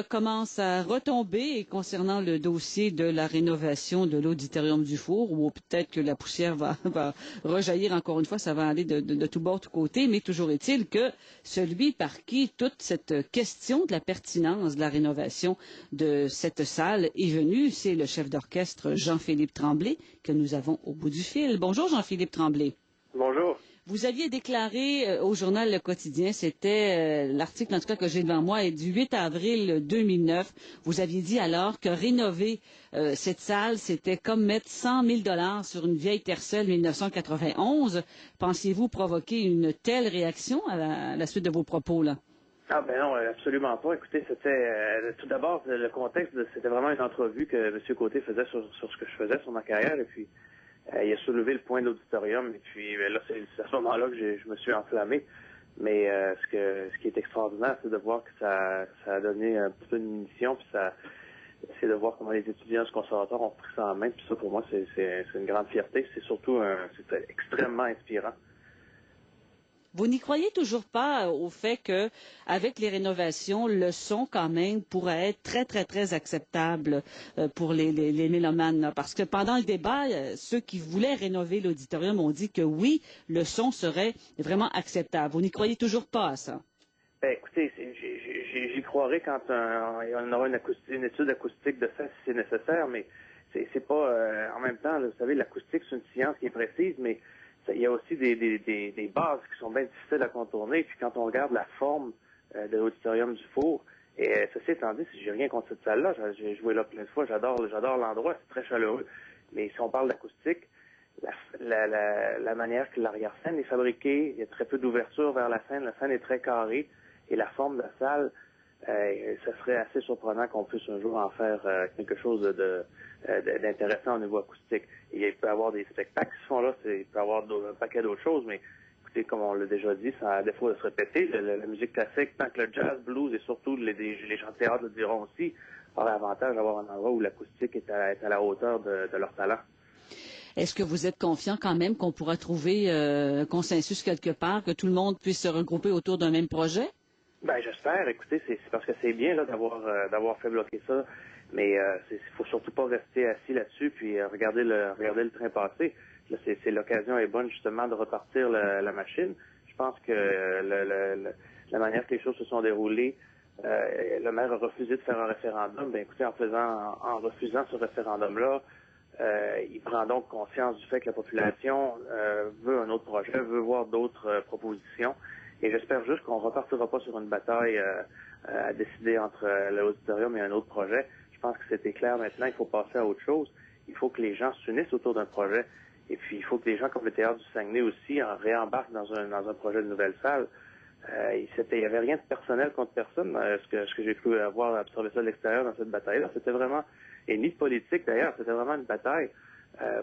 Commence à retomber concernant le dossier de la rénovation de l'auditorium du Four, où peut-être que la poussière va rejaillir encore une fois, ça va aller de tout bord, tout côté, mais toujours est-il que celui par qui toute cette question de la pertinence de la rénovation de cette salle est venue, c'est le chef d'orchestre Jean-Philippe Tremblay, que nous avons au bout du fil. Bonjour Jean-Philippe Tremblay. Bonjour. Vous aviez déclaré au journal Le Quotidien, c'était l'article en tout cas que j'ai devant moi, est du 8 avril 2009. Vous aviez dit alors que rénover cette salle, c'était comme mettre 100 000 $ sur une vieille tercelle 1991. Pensiez-vous provoquer une telle réaction à la suite de vos propos là? Ah ben non, absolument pas. Écoutez, c'était tout d'abord le contexte, c'était vraiment une entrevue que M. Côté faisait sur ce que je faisais sur ma carrière, et puis il a soulevé le point de l'auditorium, et puis là c'est à ce moment-là que je me suis enflammé. Mais ce qui est extraordinaire, c'est de voir que ça a donné un petit peu de munition, puis c'est de voir comment les étudiants du conservatoire ont pris ça en main, puis ça pour moi c'est une grande fierté. C'est surtout c'est extrêmement inspirant. Vous n'y croyez toujours pas au fait que, avec les rénovations, le son quand même pourrait être très très très acceptable pour les mélomanes, là? Parce que pendant le débat, ceux qui voulaient rénover l'auditorium ont dit que oui, le son serait vraiment acceptable. Vous n'y croyez toujours pas à ça? Ben, écoutez, j'y croirais quand on aura une étude acoustique de ça si c'est nécessaire, mais c'est pas en même temps, là, vous savez, l'acoustique c'est une science qui est précise, mais il y a aussi des bases qui sont bien difficiles à contourner. Puis quand on regarde la forme de l'auditorium du Four, et ceci étant dit, si j'ai rien contre cette salle-là, j'ai joué là plein de fois, j'adore l'endroit, c'est très chaleureux. Mais si on parle d'acoustique, la manière que l'arrière-scène est fabriquée, il y a très peu d'ouverture vers la scène est très carrée, et la forme de la salle, ça serait assez surprenant qu'on puisse un jour en faire quelque chose d'intéressant au niveau acoustique. Et il peut y avoir des spectacles qui se font là, il peut y avoir un paquet d'autres choses, mais écoutez, comme on l'a déjà dit, ça a défaut de se répéter. La musique classique, tant que le jazz, blues et surtout les gens de théâtre le diront aussi, aurait avantage d'avoir un endroit où l'acoustique est à la hauteur de leur talent. Est-ce que vous êtes confiant quand même qu'on pourra trouver un consensus quelque part, que tout le monde puisse se regrouper autour d'un même projet? Ben j'espère. Écoutez, c'est parce que c'est bien là d'avoir fait bloquer ça, mais faut surtout pas rester assis là-dessus puis regarder le train passer. Là, c'est l'occasion est bonne justement de repartir la machine. Je pense que la manière que les choses se sont déroulées, le maire a refusé de faire un référendum. Ben écoutez, en refusant ce référendum-là, il prend donc conscience du fait que la population veut un autre projet, veut voir d'autres propositions. Et j'espère juste qu'on repartira pas sur une bataille à décider entre l'auditorium et un autre projet. Je pense que c'était clair maintenant, il faut passer à autre chose. Il faut que les gens s'unissent autour d'un projet. Et puis, il faut que les gens comme le Théâtre du Saguenay aussi en réembarquent dans un projet de nouvelle salle. Il y avait rien de personnel contre personne. Ce que j'ai pu avoir observé ça de l'extérieur dans cette bataille-là, c'était vraiment, et ni de politique d'ailleurs, c'était vraiment une bataille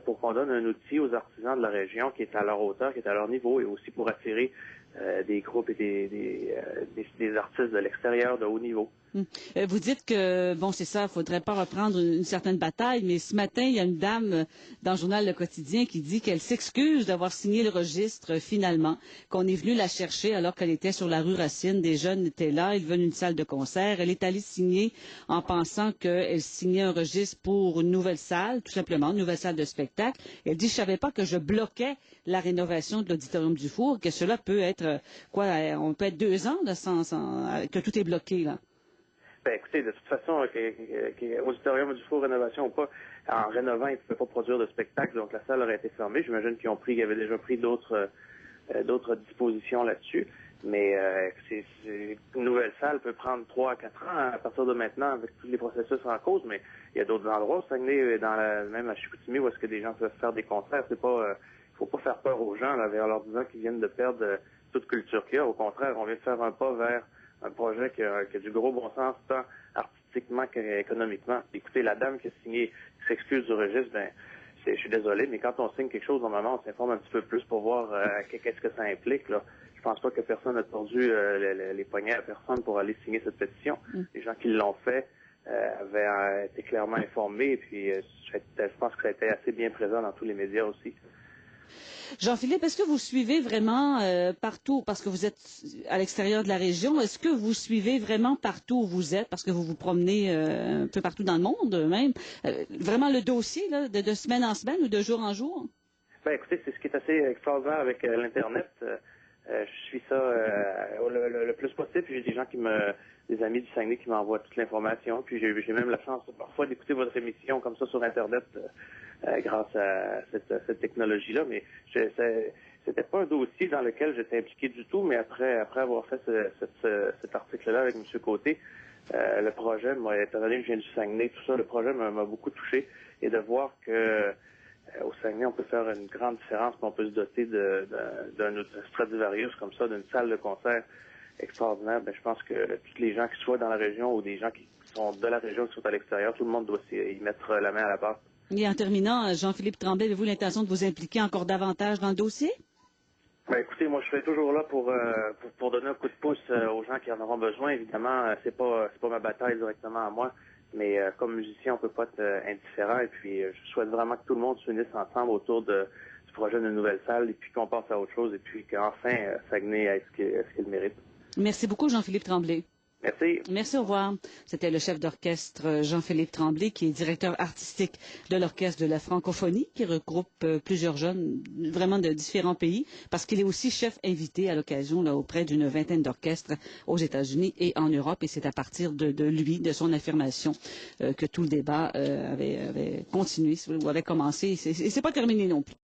pour qu'on donne un outil aux artisans de la région qui est à leur hauteur, qui est à leur niveau, et aussi pour attirer des groupes et des artistes de l'extérieur de haut niveau. Vous dites que, bon, c'est ça, il faudrait pas reprendre une certaine bataille, mais ce matin, il y a une dame dans le journal Le Quotidien qui dit qu'elle s'excuse d'avoir signé le registre finalement, qu'on est venu la chercher alors qu'elle était sur la rue Racine, des jeunes étaient là, ils veulent une salle de concert. Elle est allée signer en pensant qu'elle signait un registre pour une nouvelle salle, tout simplement, une nouvelle salle de spectacle. Elle dit, je savais pas que je bloquais la rénovation de l'auditorium du Four, que cela peut être, on peut être 2 ans là, que tout est bloqué, là. Ben, écoutez, de toute façon, auditorium du Four, rénovation ou pas, en rénovant, ils ne pouvaient pas produire de spectacle, donc la salle aurait été fermée. J'imagine qu'ils avaient déjà pris d'autres dispositions là-dessus. Mais une nouvelle salle peut prendre 3 à 4 ans à partir de maintenant avec tous les processus en cause, mais il y a d'autres endroits au Saguenay, même à Chicoutimi, où est-ce que des gens peuvent faire des concerts. C'est pas faut pas faire peur aux gens là, en leur disant qu'ils viennent de perdre toute culture qu'il y a. Au contraire, on vient de faire un pas vers un projet qui a du gros bon sens, tant artistiquement qu'économiquement. Écoutez, la dame qui a signé, qui s'excuse du registre, ben, je suis désolé, mais quand on signe quelque chose, normalement, on s'informe un petit peu plus pour voir qu'est-ce que ça implique, là. Je pense pas que personne n'a tordu les poignets à personne pour aller signer cette pétition. Les gens qui l'ont fait avaient été clairement informés, et puis je pense que ça a été assez bien présent dans tous les médias aussi. Jean-Philippe, est-ce que vous suivez vraiment partout, parce que vous êtes à l'extérieur de la région, est-ce que vous suivez vraiment partout où vous êtes, parce que vous vous promenez un peu partout dans le monde même, vraiment le dossier là, de semaine en semaine ou de jour en jour? Ben, écoutez, c'est ce qui est assez extraordinaire avec l'Internet. Je suis ça le plus possible. Puis j'ai des amis du Saguenay qui m'envoient toute l'information. Puis j'ai même la chance parfois d'écouter votre émission comme ça sur Internet grâce à cette technologie-là. Mais c'était pas un dossier dans lequel j'étais impliqué du tout. Mais après avoir fait cet article-là avec M. Côté, le projet, étant donné que je viens du Saguenay, tout ça, le projet m'a beaucoup touché. Et de voir que au Saguenay, on peut faire une grande différence, puis on peut se doter d'un Stradivarius comme ça, d'une salle de concert extraordinaire. Ben, je pense que tous les gens qui soient dans la région ou des gens qui sont de la région, qui sont à l'extérieur, tout le monde doit y mettre la main à la pâte. Et en terminant, Jean-Philippe Tremblay, avez-vous l'intention de vous impliquer encore davantage dans le dossier? Ben, écoutez, moi, je serai toujours là pour donner un coup de pouce aux gens qui en auront besoin. Évidemment, c'est pas ma bataille directement à moi. Mais comme musicien, on peut pas être indifférent. Et puis, je souhaite vraiment que tout le monde s'unisse ensemble autour du projet d'une nouvelle salle et puis qu'on passe à autre chose et puis qu'enfin, Saguenay ait ce qu'il mérite. Merci beaucoup, Jean-Philippe Tremblay. Merci. Merci, au revoir. C'était le chef d'orchestre Jean-Philippe Tremblay, qui est directeur artistique de l'Orchestre de la francophonie, qui regroupe plusieurs jeunes vraiment de différents pays, parce qu'il est aussi chef invité à l'occasion auprès d'une vingtaine d'orchestres aux États-Unis et en Europe. Et c'est à partir de lui, de son affirmation, que tout le débat avait continué ou avait commencé. Et c'est pas terminé non plus.